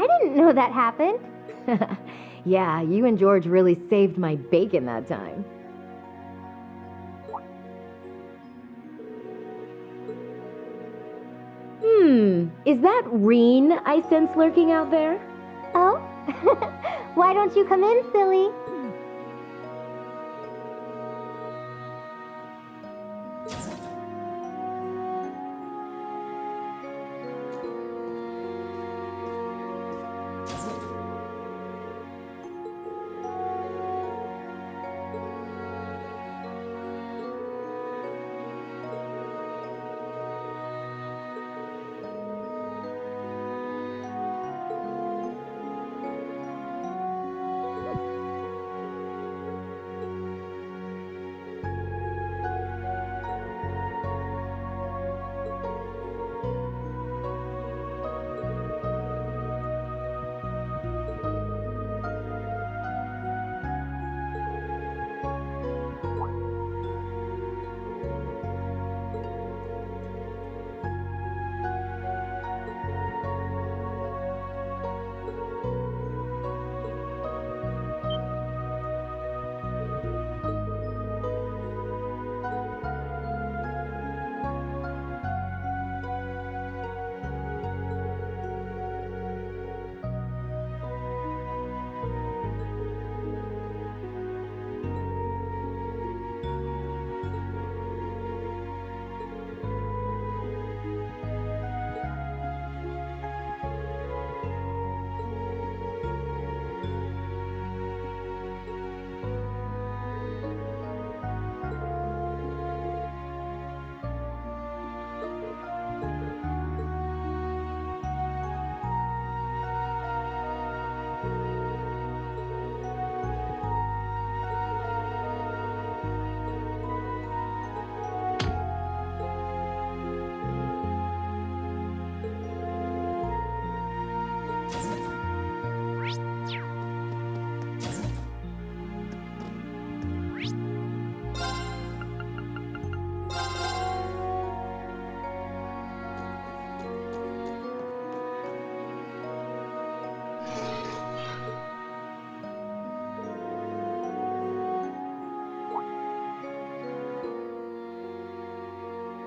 didn't know that happened. Yeah, you and George really saved my bacon that time. Is that Reen I sense lurking out there? Oh? Why don't you come in, silly?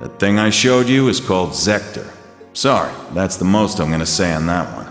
That thing I showed you is called Zector. Sorry, that's the most I'm gonna say on that one.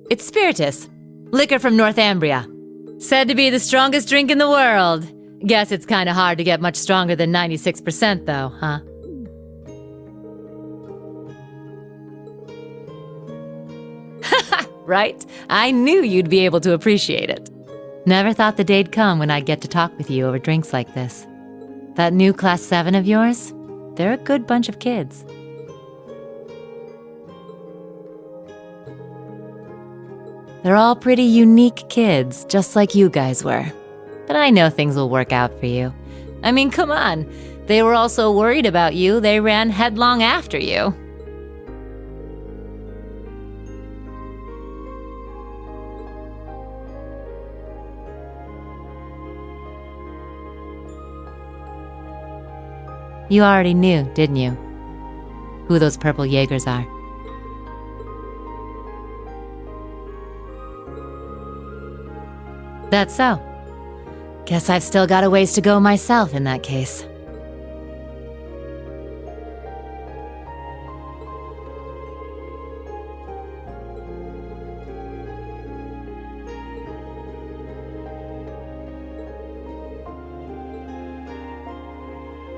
It's Spiritus, liquor from Northumbria. Said to be the strongest drink in the world. Guess it's kinda hard to get much stronger than 96% though, huh? Right? I knew you'd be able to appreciate it. Never thought the day'd come when I'd get to talk with you over drinks like this. That new Class 7 of yours? They're a good bunch of kids. They're all pretty unique kids, just like you guys were. But I know things will work out for you. I mean, come on. They were all so worried about you, they ran headlong after you. You already knew, didn't you? Who those purple Jaegers are. That's so. Guess I've still got a ways to go myself in that case.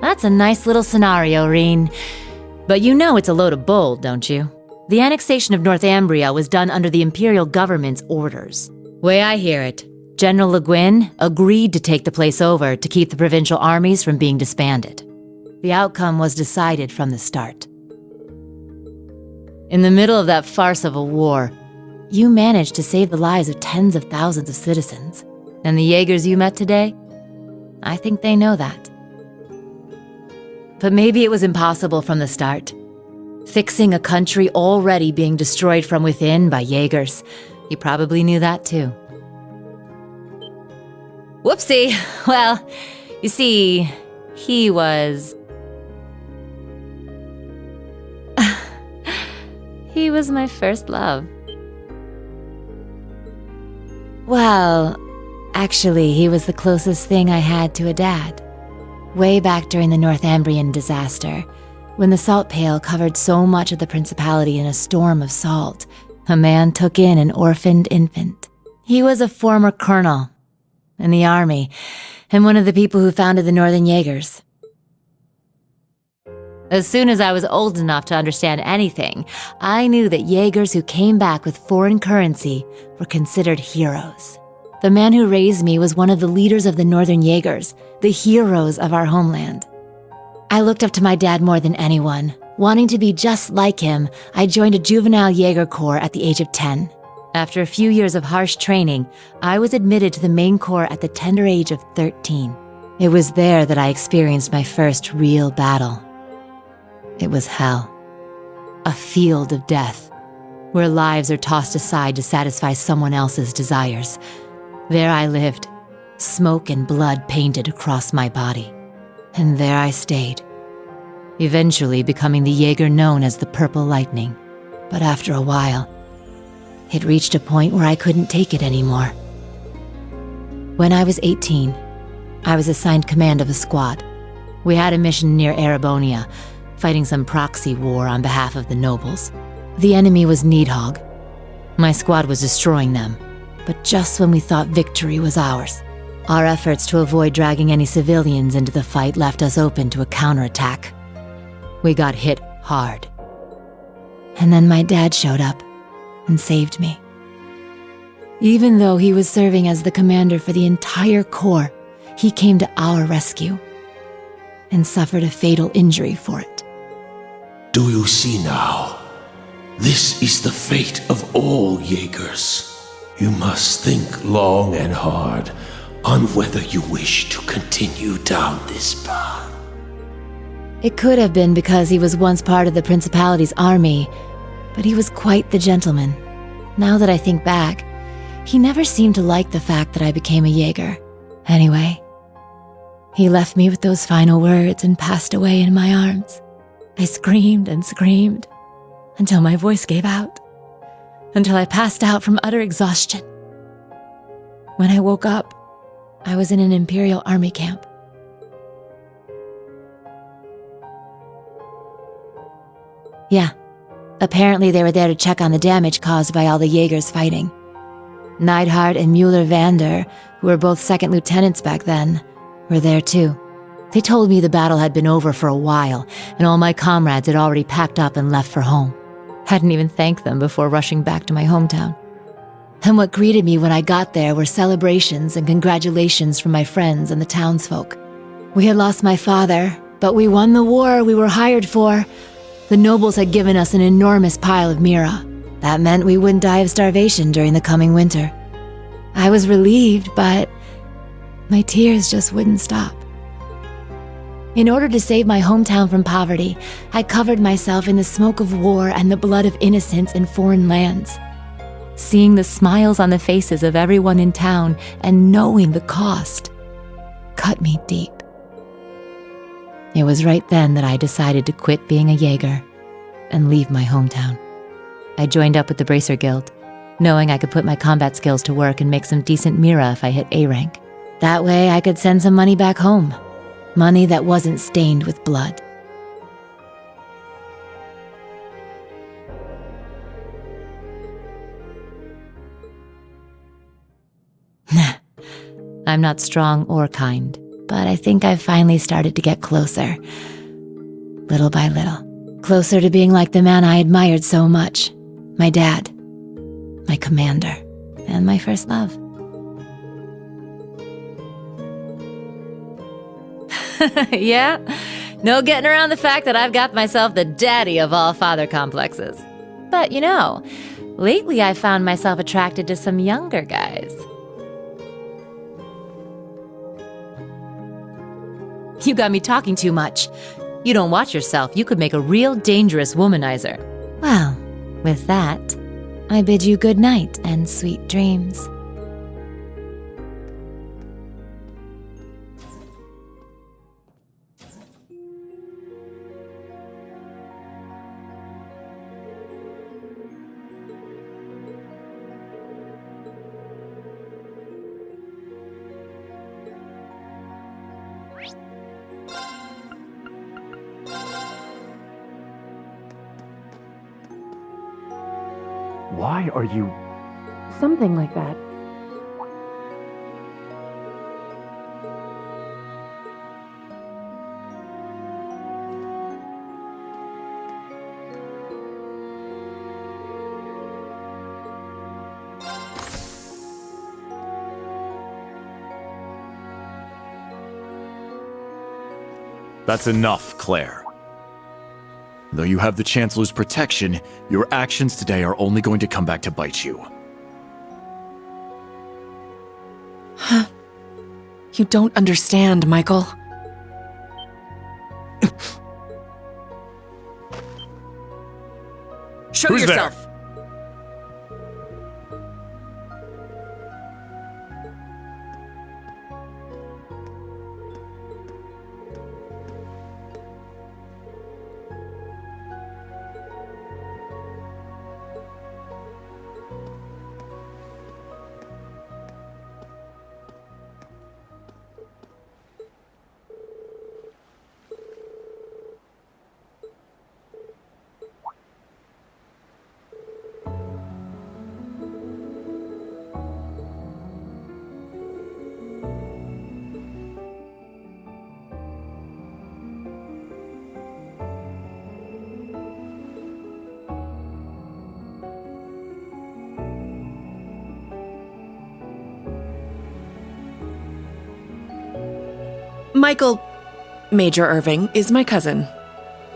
That's a nice little scenario, Reen. But you know it's a load of bull, don't you? The annexation of Northumbria was done under the Imperial government's orders. Way I hear it, General Le Guin agreed to take the place over to keep the provincial armies from being disbanded. The outcome was decided from the start. In the middle of that farce of a war, you managed to save the lives of tens of thousands of citizens. And the Jaegers you met today? I think they know that. But maybe it was impossible from the start. Fixing a country already being destroyed from within by Jaegers. You probably knew that too. Whoopsie. Well, you see, he was... he was my first love. Well, actually, he was the closest thing I had to a dad. Way back during the Northumbrian disaster, when the salt pail covered so much of the principality in a storm of salt, a man took in an orphaned infant. He was a former colonel in the army, and one of the people who founded the Northern Jaegers. As soon as I was old enough to understand anything, I knew that Jaegers who came back with foreign currency were considered heroes. The man who raised me was one of the leaders of the Northern Jaegers, the heroes of our homeland. I looked up to my dad more than anyone. Wanting to be just like him, I joined a juvenile Jaeger corps at the age of 10. After a few years of harsh training, I was admitted to the main corps at the tender age of 13. It was there that I experienced my first real battle. It was hell. A field of death, where lives are tossed aside to satisfy someone else's desires. There I lived, smoke and blood painted across my body. And there I stayed, eventually becoming the Jaeger known as the Purple Lightning. But after a while, it reached a point where I couldn't take it anymore. When I was 18, I was assigned command of a squad. We had a mission near Erebonia, fighting some proxy war on behalf of the nobles. The enemy was Needhogg. My squad was destroying them, but just when we thought victory was ours. Our efforts to avoid dragging any civilians into the fight left us open to a counterattack. We got hit hard. And then my dad showed up and saved me. Even though he was serving as the commander for the entire corps, he came to our rescue and suffered a fatal injury for it. Do you see now? This is the fate of all Jaegers. You must think long and hard on whether you wish to continue down this path. It could have been because he was once part of the Principality's army, but he was quite the gentleman. Now that I think back, he never seemed to like the fact that I became a Jaeger. Anyway, he left me with those final words and passed away in my arms. I screamed and screamed until my voice gave out, until I passed out from utter exhaustion. When I woke up, I was in an Imperial Army camp. Yeah, apparently they were there to check on the damage caused by all the Jaegers fighting. Neidhart and Mueller-Vander, who were both second lieutenants back then, were there too. They told me the battle had been over for a while, and all my comrades had already packed up and left for home. Hadn't even thanked them before rushing back to my hometown. And what greeted me when I got there were celebrations and congratulations from my friends and the townsfolk. We had lost my father, but we won the war we were hired for. The nobles had given us an enormous pile of Mira. That meant we wouldn't die of starvation during the coming winter. I was relieved, but My tears just wouldn't stop. In order to save my hometown from poverty, I covered myself in the smoke of war and the blood of innocents in foreign lands. Seeing the smiles on the faces of everyone in town and knowing the cost cut me deep. It was right then that I decided to quit being a Jaeger and leave my hometown. I joined up with the Bracer Guild, knowing I could put my combat skills to work and make some decent Mira if I hit A rank. That way I could send some money back home. Money that wasn't stained with blood. I'm not strong or kind, but I think I've finally started to get closer. Little by little. Closer to being like the man I admired so much. My dad. My commander. And my first love. Yeah? No getting around the fact that I've got myself the daddy of all father complexes. But you know, lately I found myself attracted to some younger guys. You got me talking too much. You don't watch yourself, you could make a real dangerous womanizer. Well, with that, I bid you good night and sweet dreams. Why are you... Something like that. That's enough, Claire. Though you have the Chancellor's protection, your actions today are only going to come back to bite you. You don't understand, Michael. Show Who's yourself! there? Michael, Major Irving, is my cousin.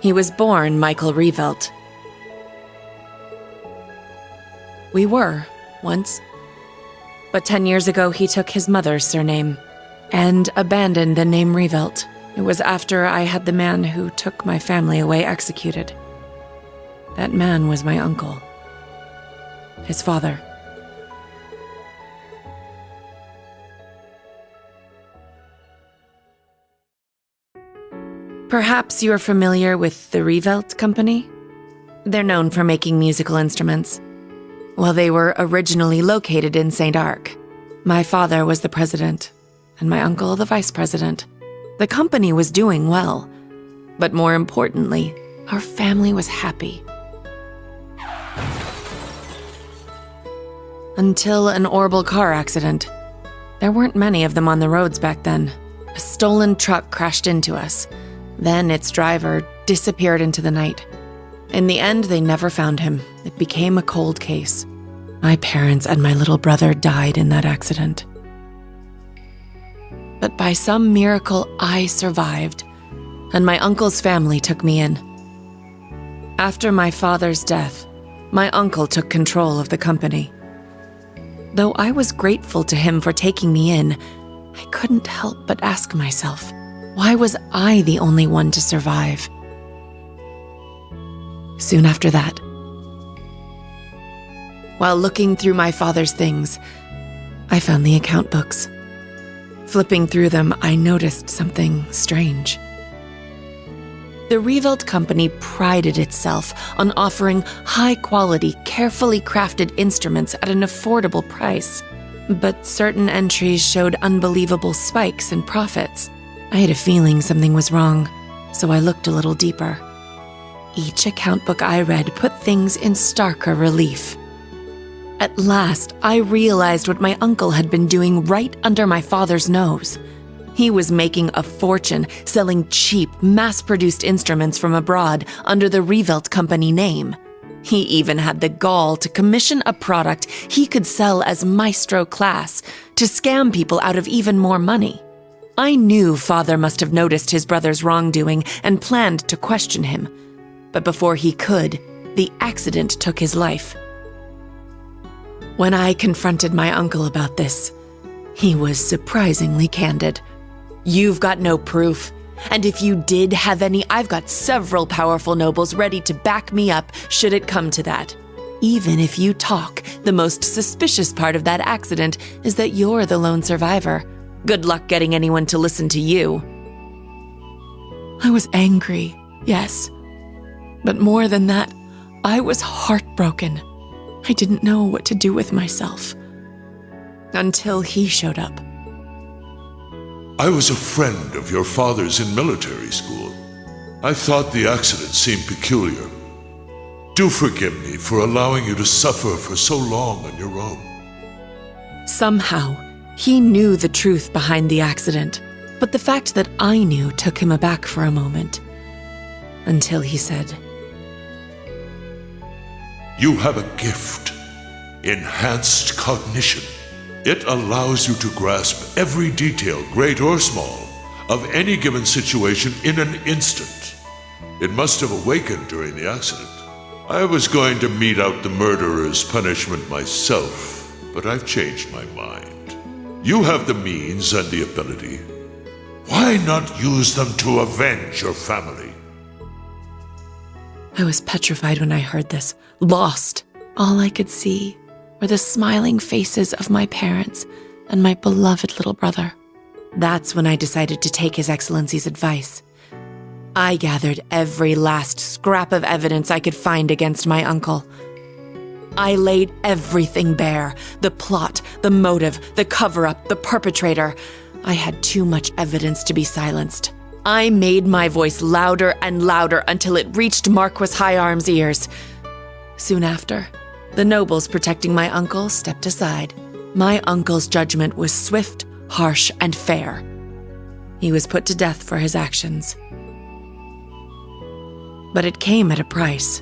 He was born Michael Revelt. We were, once. But 10 years ago, he took his mother's surname and abandoned the name Revelt. It was after I had the man who took my family away executed. That man was my uncle. His father. Perhaps you're familiar with the Revelt Company? They're known for making musical instruments. Well, they were originally located in St. Arc. My father was the president, and my uncle the vice president. The company was doing well, but more importantly, our family was happy. Until an horrible car accident. There weren't many of them on the roads back then. A stolen truck crashed into us. Then its driver disappeared into the night. In the end, they never found him. It became a cold case. My parents and my little brother died in that accident. But by some miracle, I survived, and my uncle's family took me in. After my father's death, my uncle took control of the company. Though I was grateful to him for taking me in, I couldn't help but ask myself, why was I the only one to survive? Soon after that, while looking through my father's things, I found the account books. Flipping through them, I noticed something strange. The Revelt Company prided itself on offering high-quality, carefully crafted instruments at an affordable price. But certain entries showed unbelievable spikes in profits. I had a feeling something was wrong, so I looked a little deeper. Each account book I read put things in starker relief. At last, I realized what my uncle had been doing right under my father's nose. He was making a fortune selling cheap, mass-produced instruments from abroad under the Revelt Company name. He even had the gall to commission a product he could sell as Maestro class to scam people out of even more money. I knew father must have noticed his brother's wrongdoing and planned to question him. But before he could, the accident took his life. When I confronted my uncle about this, he was surprisingly candid. "You've got no proof. And if you did have any, I've got several powerful nobles ready to back me up should it come to that. Even if you talk, the most suspicious part of that accident is that you're the lone survivor. Good luck getting anyone to listen to you." I was angry, yes. But more than that, I was heartbroken. I didn't know what to do with myself. Until he showed up. I was a friend of your father's in military school. I thought the accident seemed peculiar. Do forgive me for allowing you to suffer for so long on your own. Somehow, he knew the truth behind the accident, but the fact that I knew took him aback for a moment. Until he said, You have a gift, enhanced cognition. It allows you to grasp every detail, great or small, of any given situation in an instant. It must have awakened during the accident. I was going to mete out the murderer's punishment myself, but I've changed my mind. You have the means and the ability. Why not use them to avenge your family? I was petrified when I heard this, lost. All I could see were the smiling faces of my parents and my beloved little brother. That's when I decided to take His Excellency's advice. I gathered every last scrap of evidence I could find against my uncle. I laid everything bare, the plot, the motive, the cover-up, the perpetrator. I had too much evidence to be silenced. I made my voice louder and louder until it reached Marquis Higharm's ears. Soon after, the nobles protecting my uncle stepped aside. My uncle's judgment was swift, harsh, and fair. He was put to death for his actions. But it came at a price.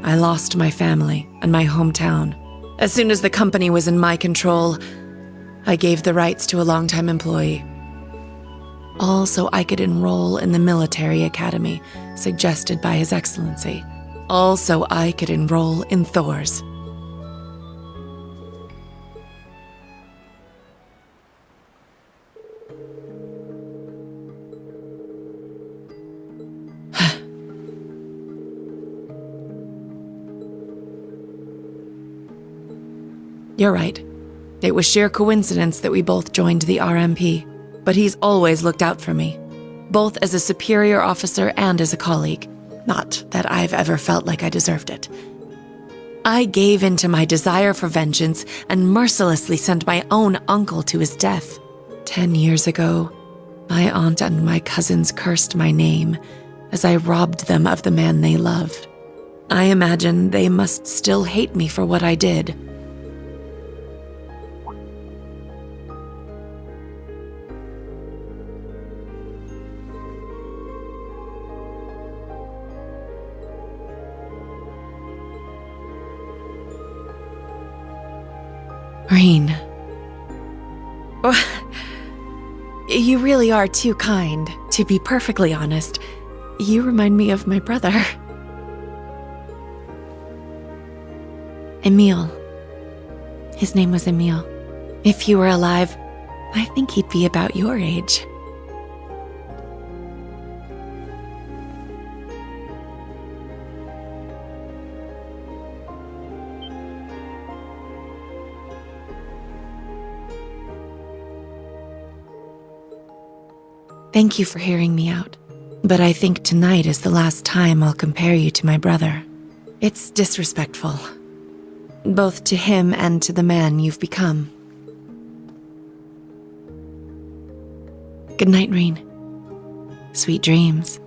I lost my family and my hometown. As soon as the company was in my control, I gave the rights to a longtime employee. All so I could enroll in the military academy suggested by His Excellency. All so I could enroll in Thors. You're right. It was sheer coincidence that we both joined the RMP, but he's always looked out for me, both as a superior officer and as a colleague. Not that I've ever felt like I deserved it. I gave in to my desire for vengeance and mercilessly sent my own uncle to his death. 10 years ago, my aunt and my cousins cursed my name as I robbed them of the man they loved. I imagine they must still hate me for what I did. Rain. You really are too kind. To be perfectly honest, you remind me of my brother. Emil. His name was Emil. If he were alive, I think he'd be about your age. Thank you for hearing me out, but I think tonight is the last time I'll compare you to my brother. It's disrespectful, both to him and to the man you've become. Good night, Rean. Sweet dreams.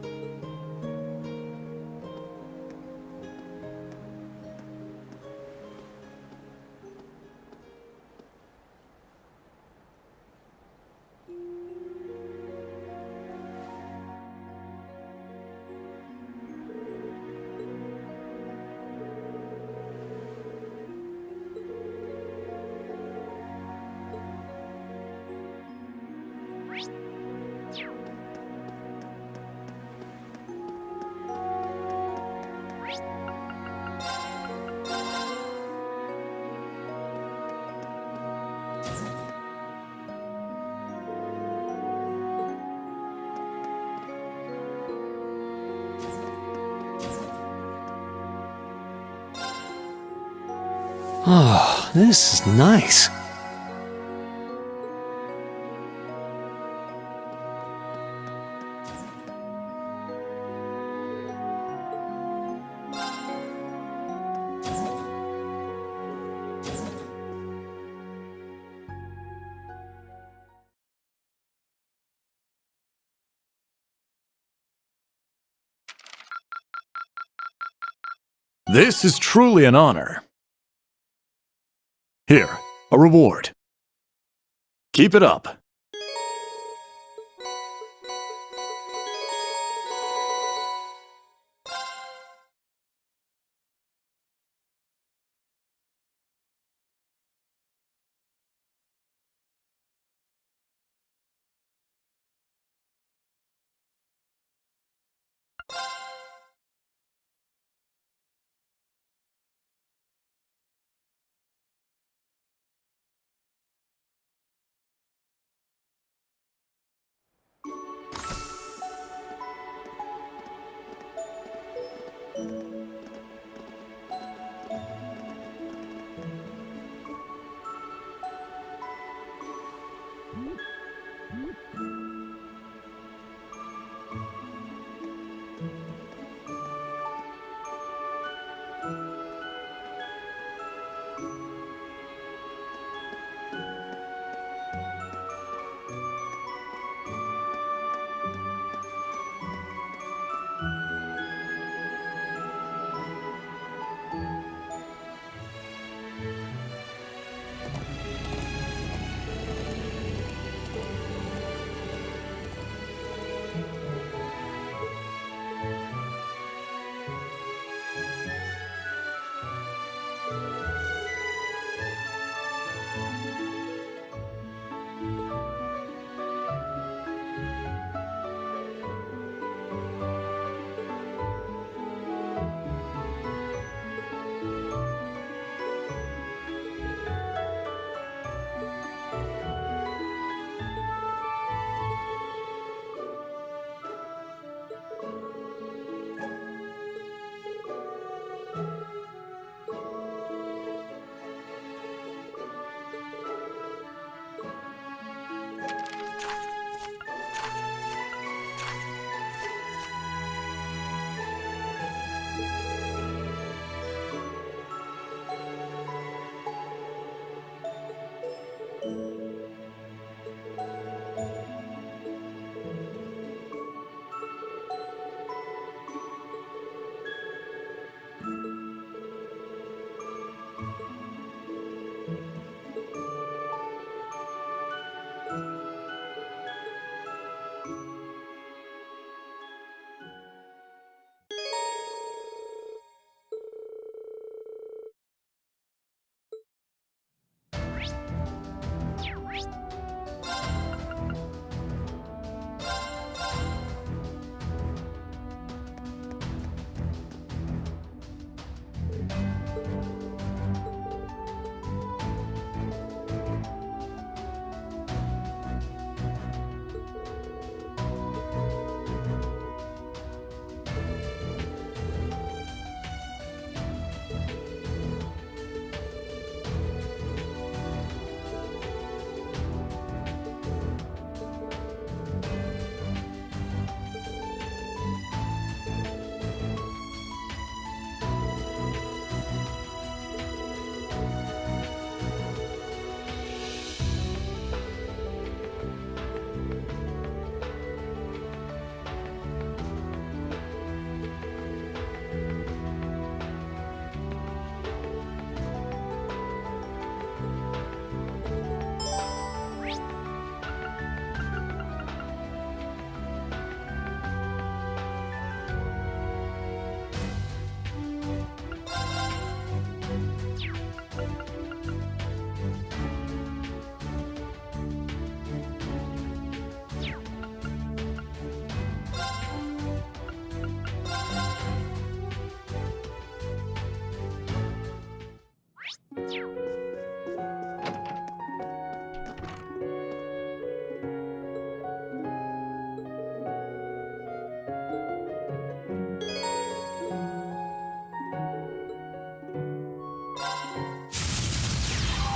Oh, this is nice. This is truly an honor. Here, a reward. Keep it up.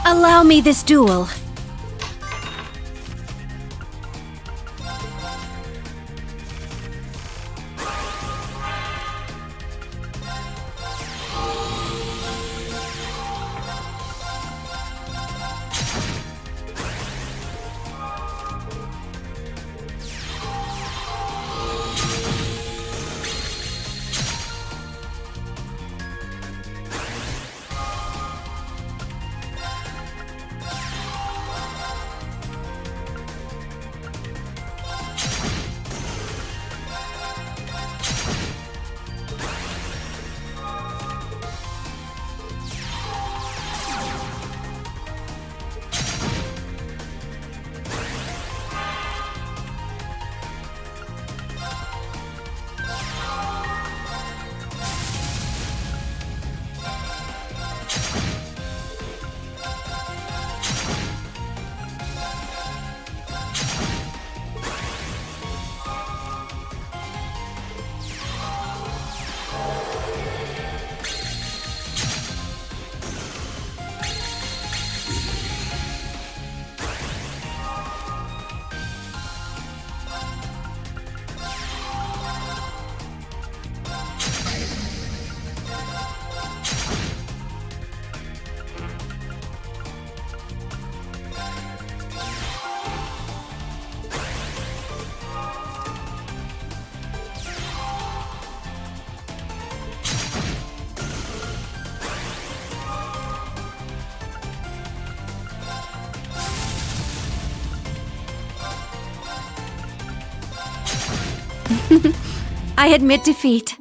Allow me this duel. I admit defeat.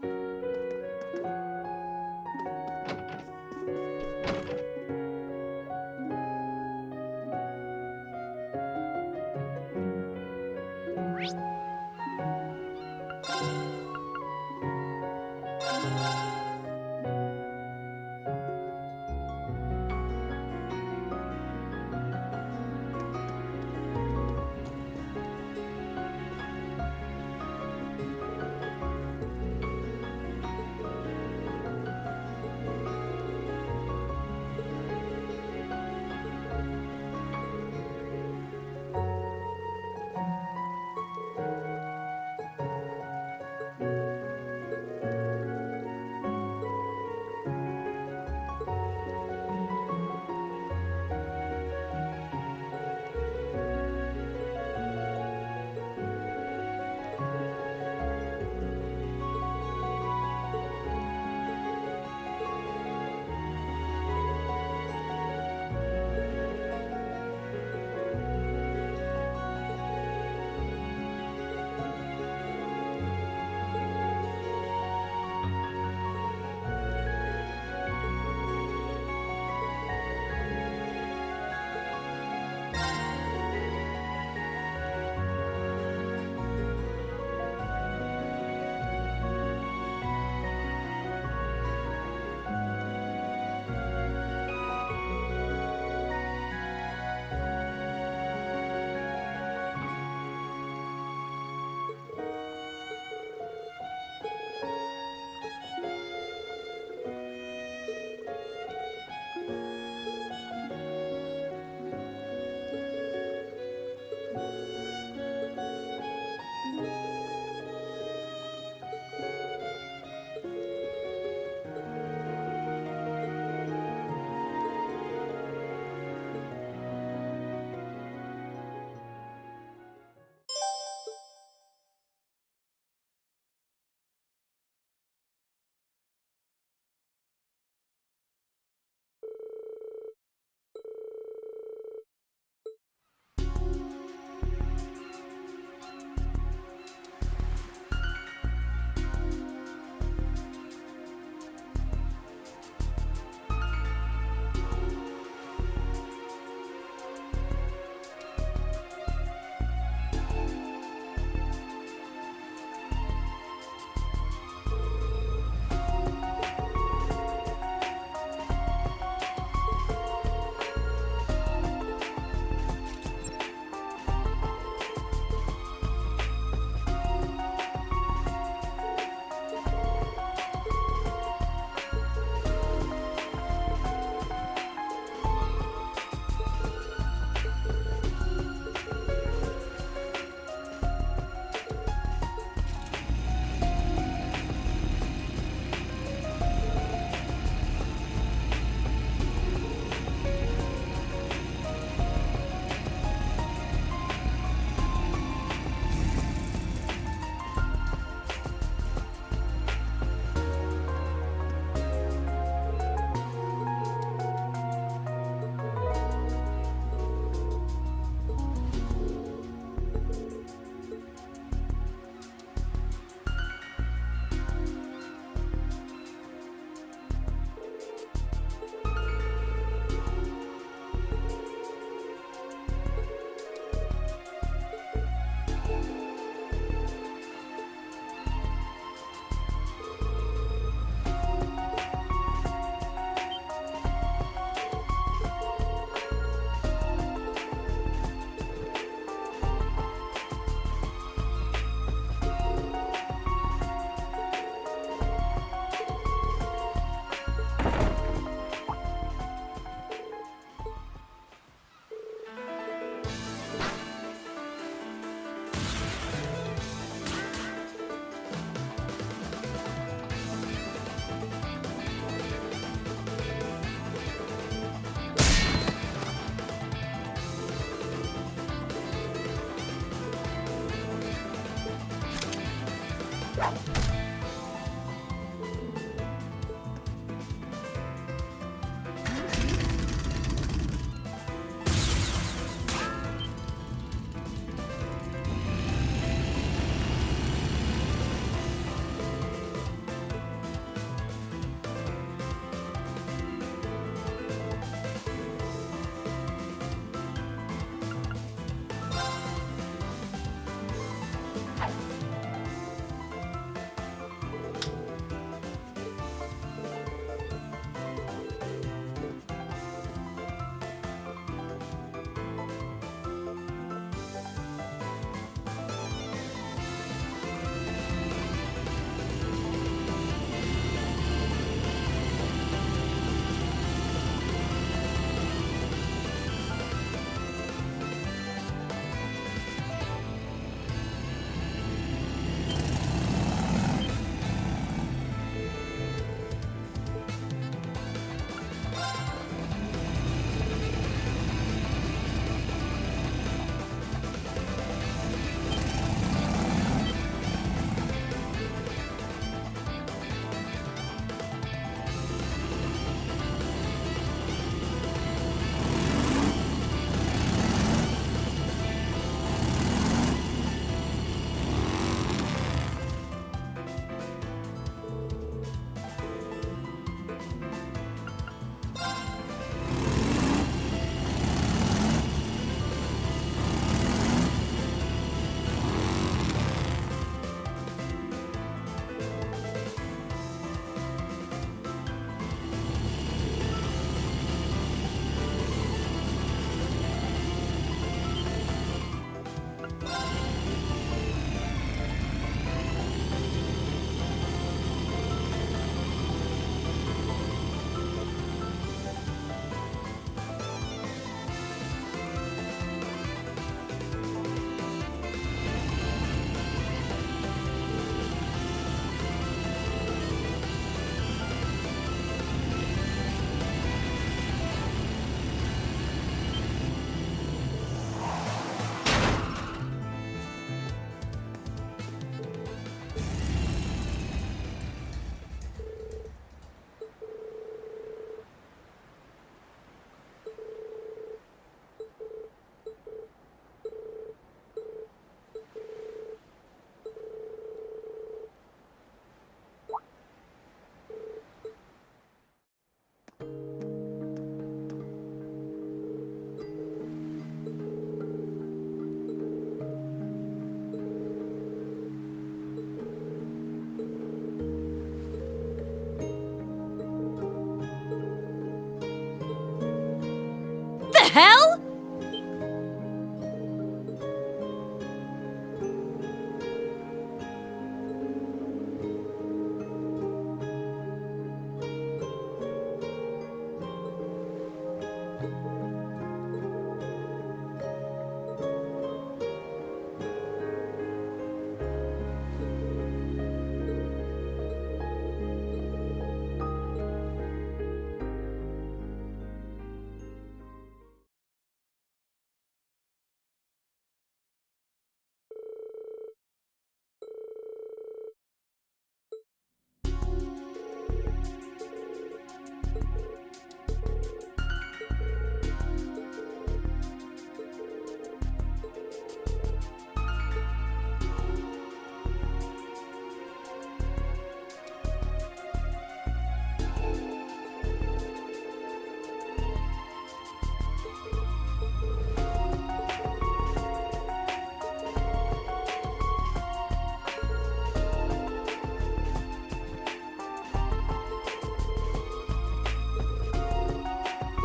hell?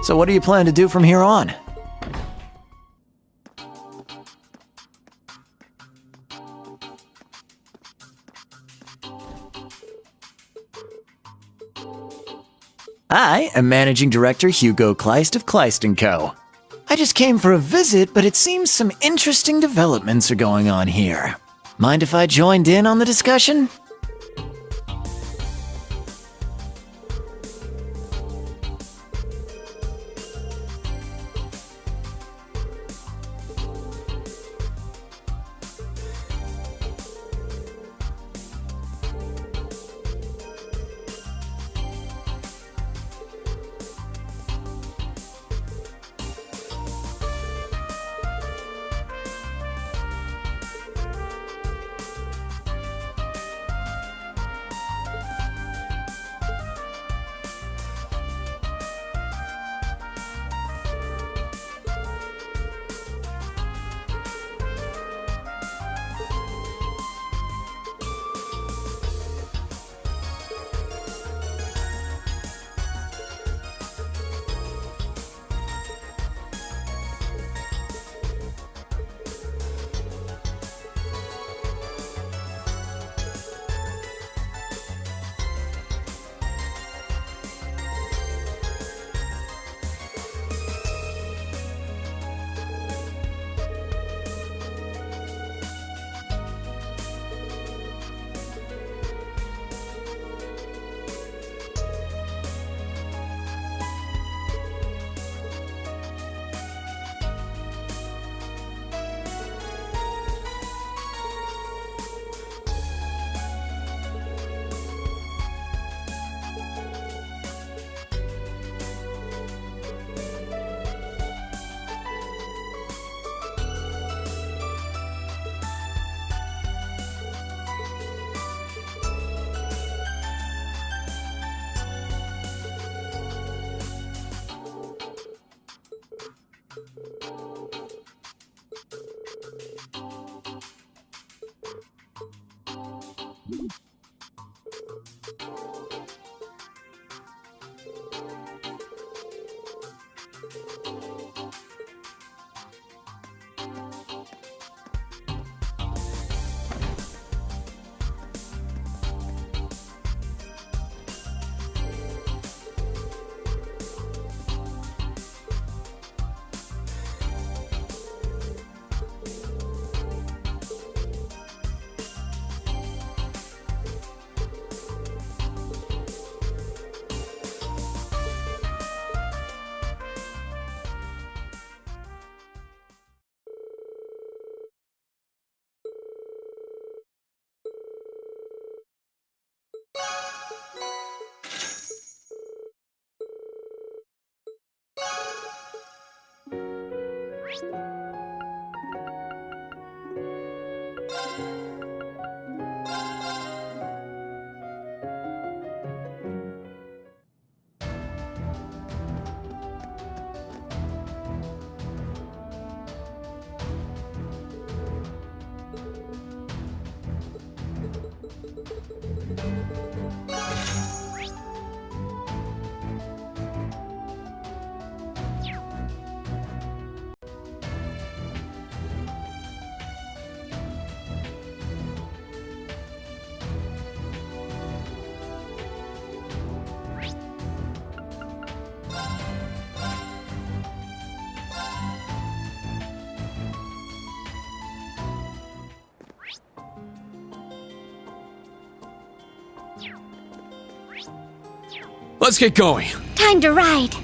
So what do you plan to do from here on? I am Managing Director Hugo Kleist of Kleist & Co. I just came for a visit, but it seems some interesting developments are going on here. Mind if I joined in on the discussion? Let's get going. Time to ride.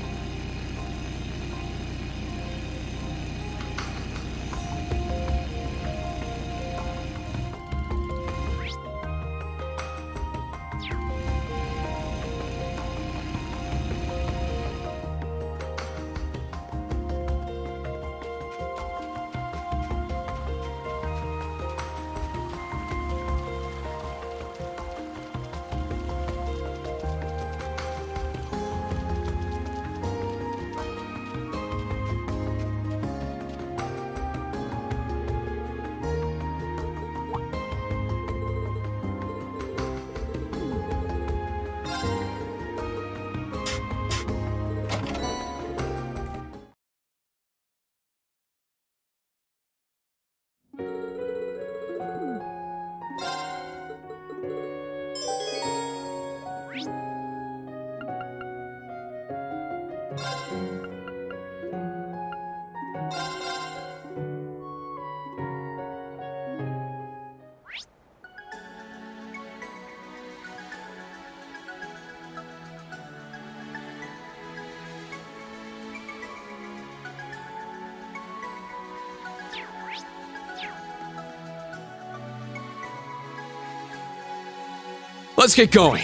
Let's get going.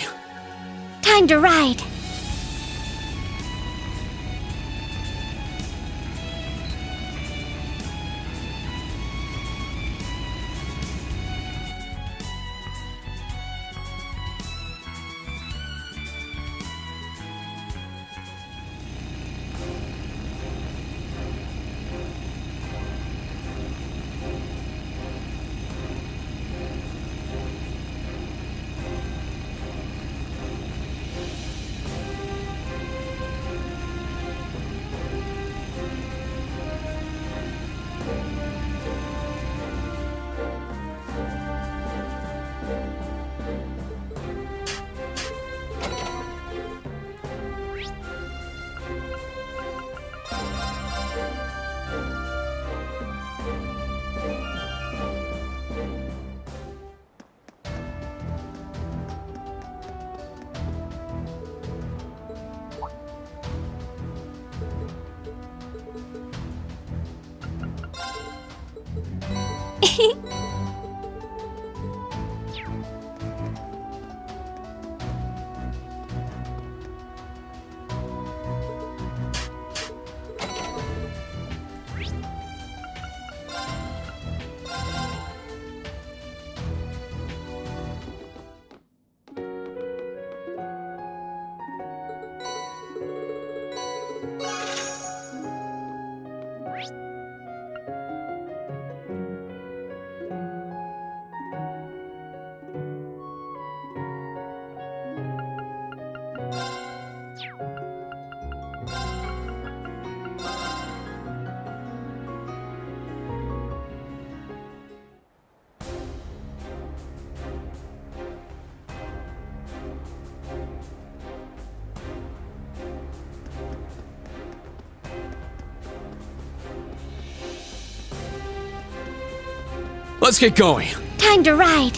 Time to ride. Let's get going. Time to ride.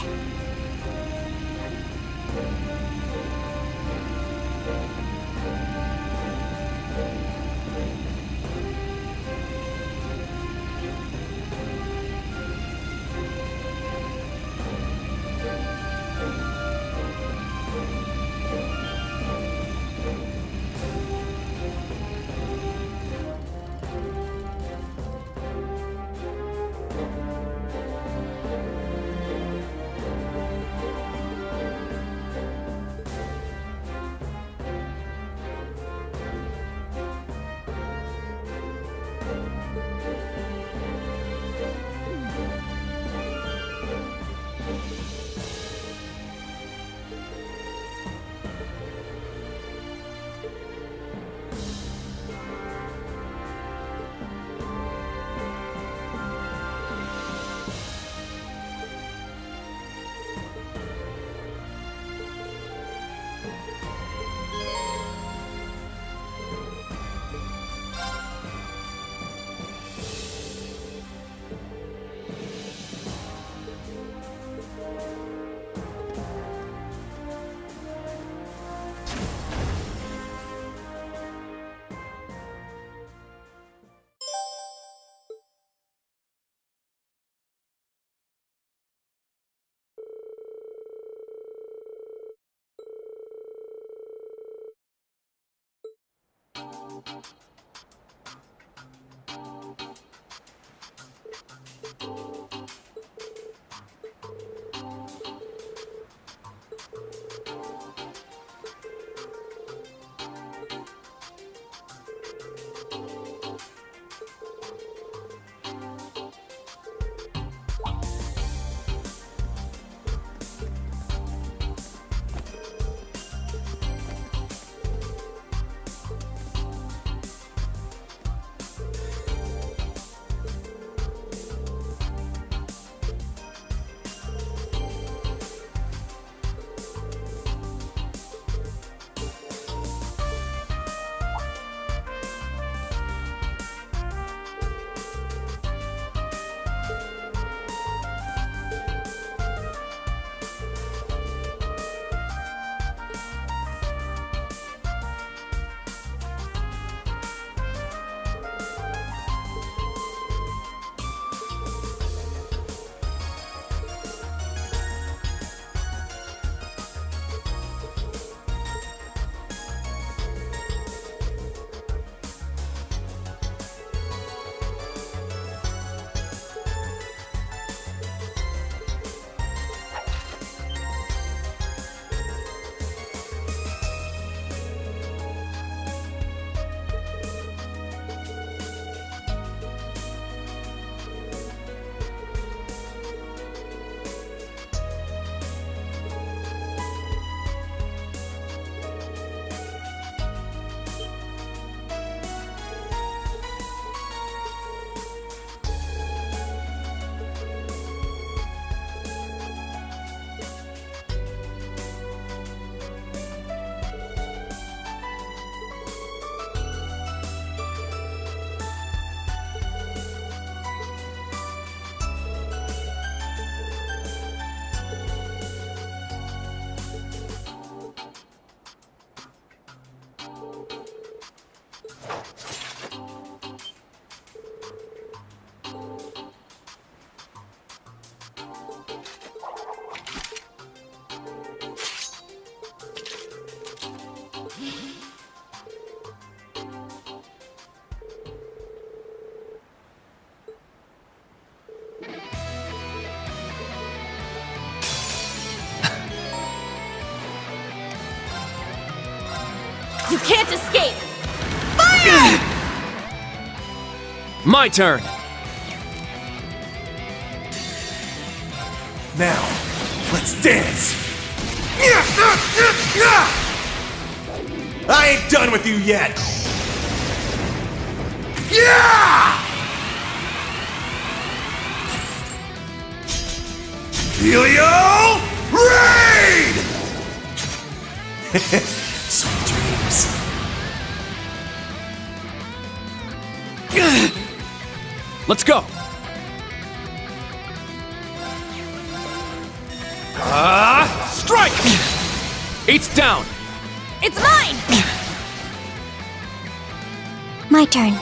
You can't escape! Fire! My turn! Now, let's dance! I ain't done with you yet! Yeah! Helio Raid! Sweet dreams. Let's go! Strike! 8's down! It's mine! My turn.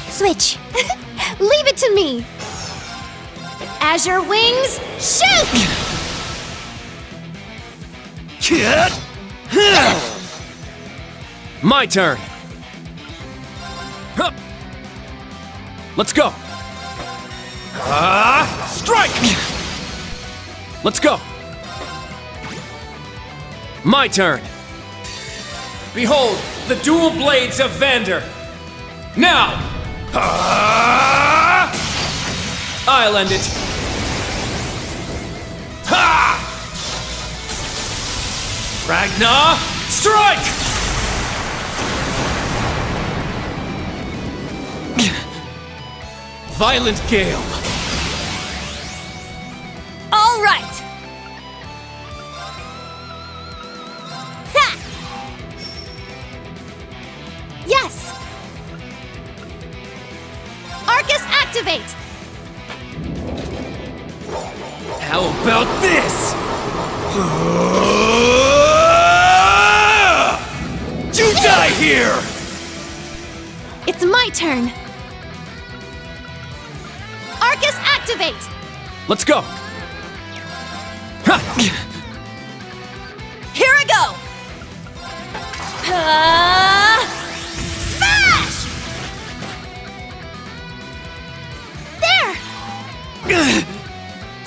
Switch. Leave it to me! Azure Wings, shoot! My turn! Hup. Let's go! Strike! Let's go! My turn! Behold, the dual blades of Vander! Now! I'll end it! Ha! Ragnar, strike! Violent Gale! All right! Ha! Yes! Arcus activate! How about this? You die here! It's my turn! Arcus activate! Let's go! Ha! Here I go!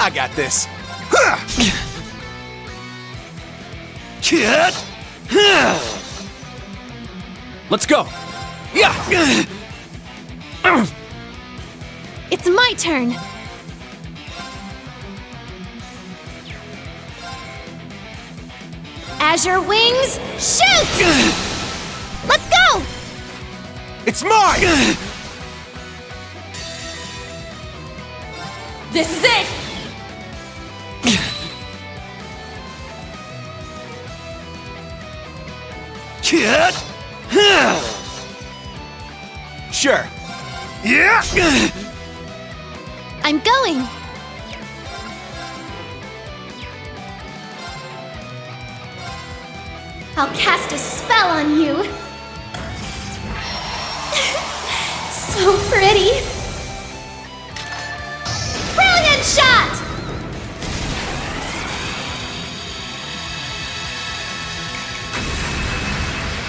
I got this. Let's go. Yeah. It's my turn. Azure Wings, shoot! Let's go! It's mine! This is it! Sure. Yeah! I'm going! I'll cast a spell on you! So pretty! Brilliant shot!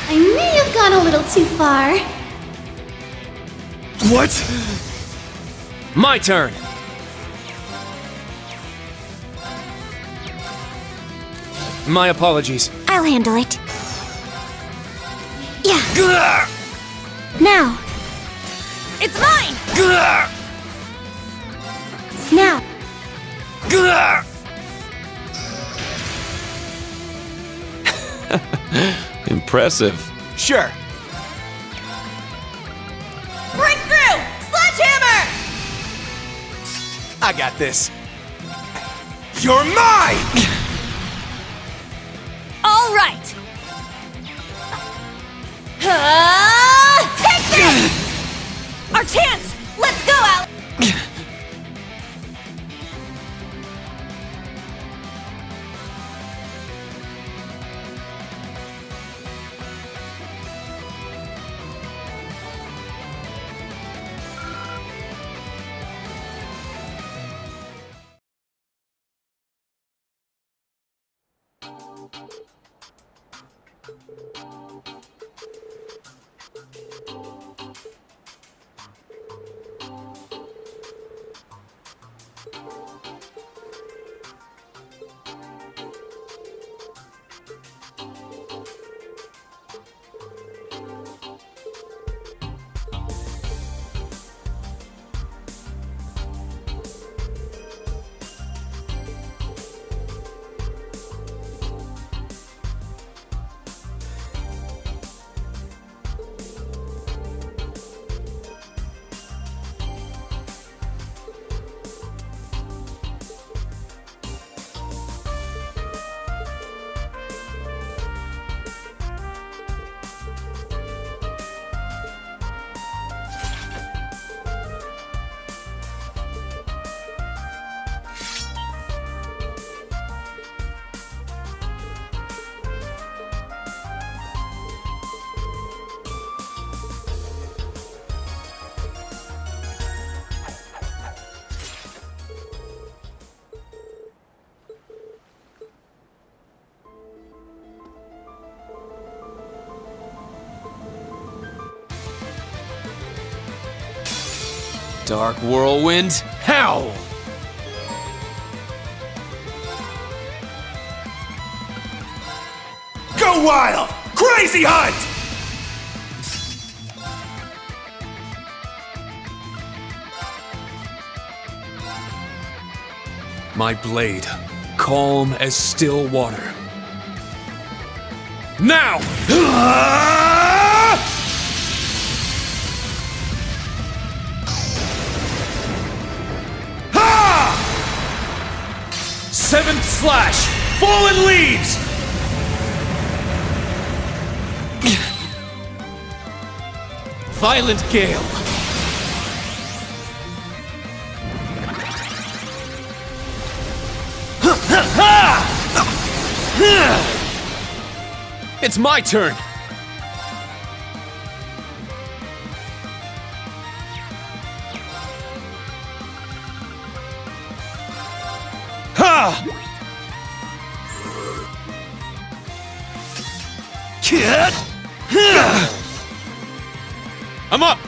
I may have gone a little too far. What? My turn. My apologies. I'll handle it. Yeah. Now. It's mine! Now. Impressive. Sure. Breakthrough! Sledgehammer! I got this. You're mine! All right. Take this! Our chance! Let's go, Al! Dark whirlwind, howl! Go wild! Crazy hunt! My blade, calm as still water. Now! Seventh slash! Fallen leaves! Violent gale! It's my turn! Ha! I'm up!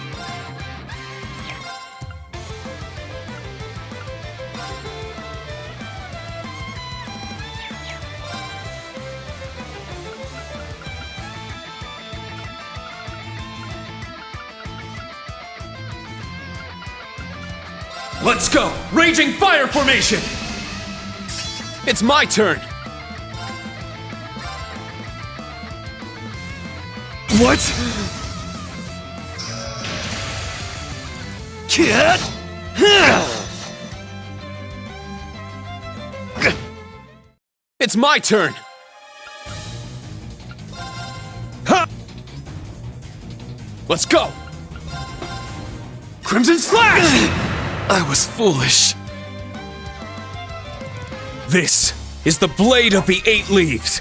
Let's go! Raging fire formation! It's my turn! What? Kid! It's my turn! Let's go! Crimson Slash! I was foolish. This is the Blade of the Eight Leaves.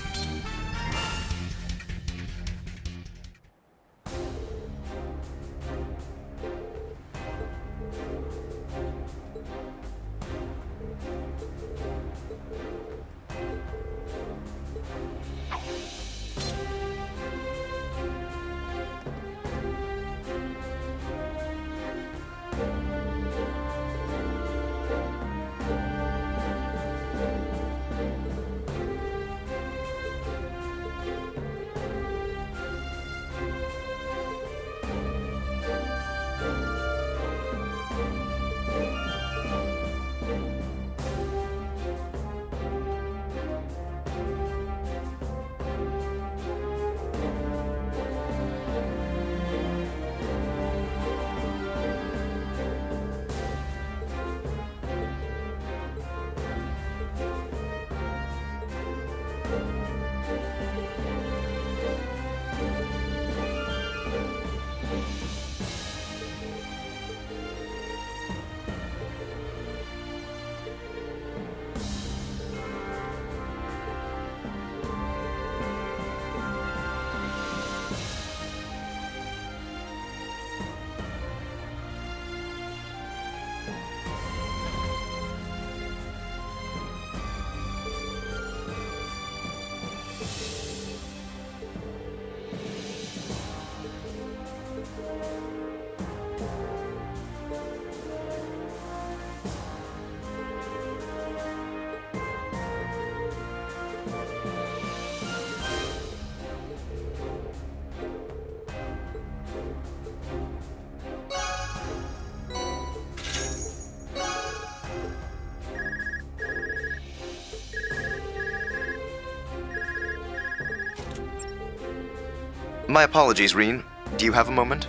My apologies, Reen. Do you have a moment?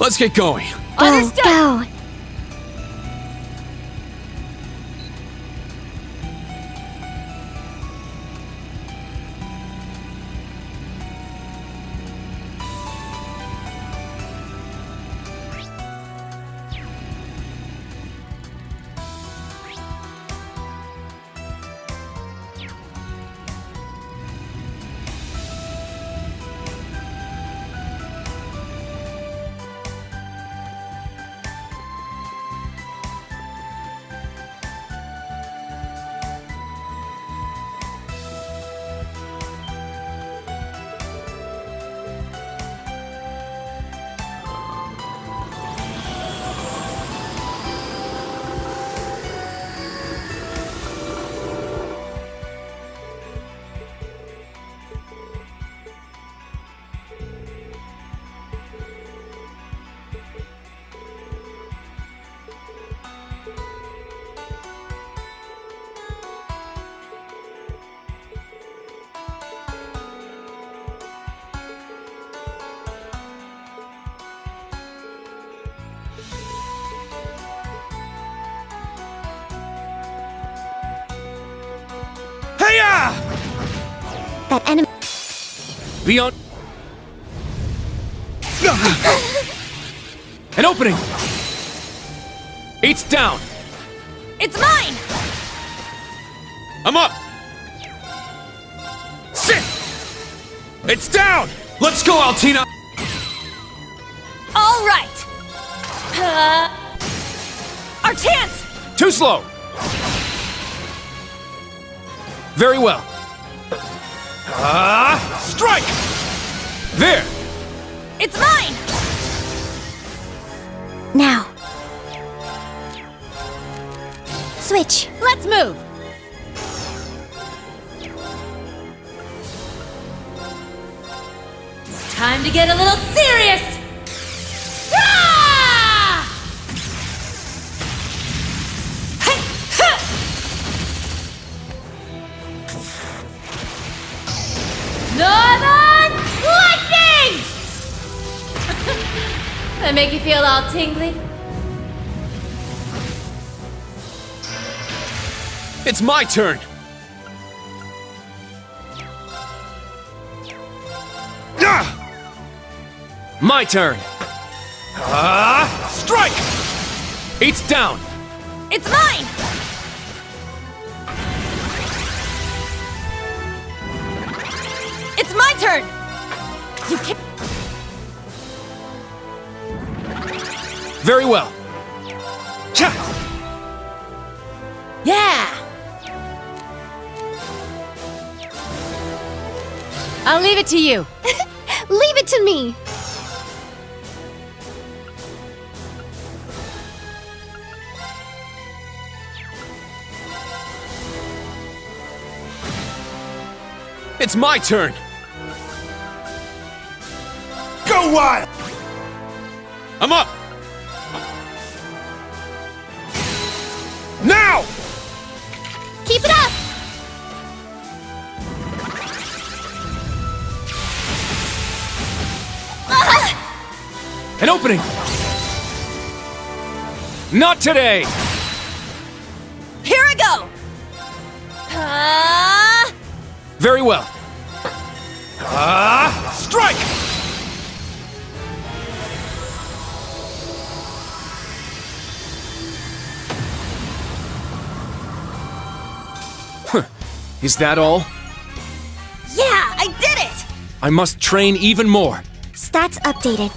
Let's get going. Understood. Go. That enemy. Beyond. An opening! 8's down! It's mine! I'm up! Sit! It's down! Let's go, Altina! All right! Our chance! Too slow! Very well. Strike! There! It's mine! Now. Switch. Let's move! Time to get a little serious! Ah! Hey, ha! Northern Lightning! That make you feel all tingly? It's my turn! My turn! Strike! 8's down! It's mine! It's my turn! You can... Very well. Yeah! I'll leave it to you. Leave it to me. It's my turn! Go wild! I'm up! Now! Keep it up. An opening! Not today! Here I go! Very well. Strike! Is that all? Yeah, I did it! I must train even more. Stats updated.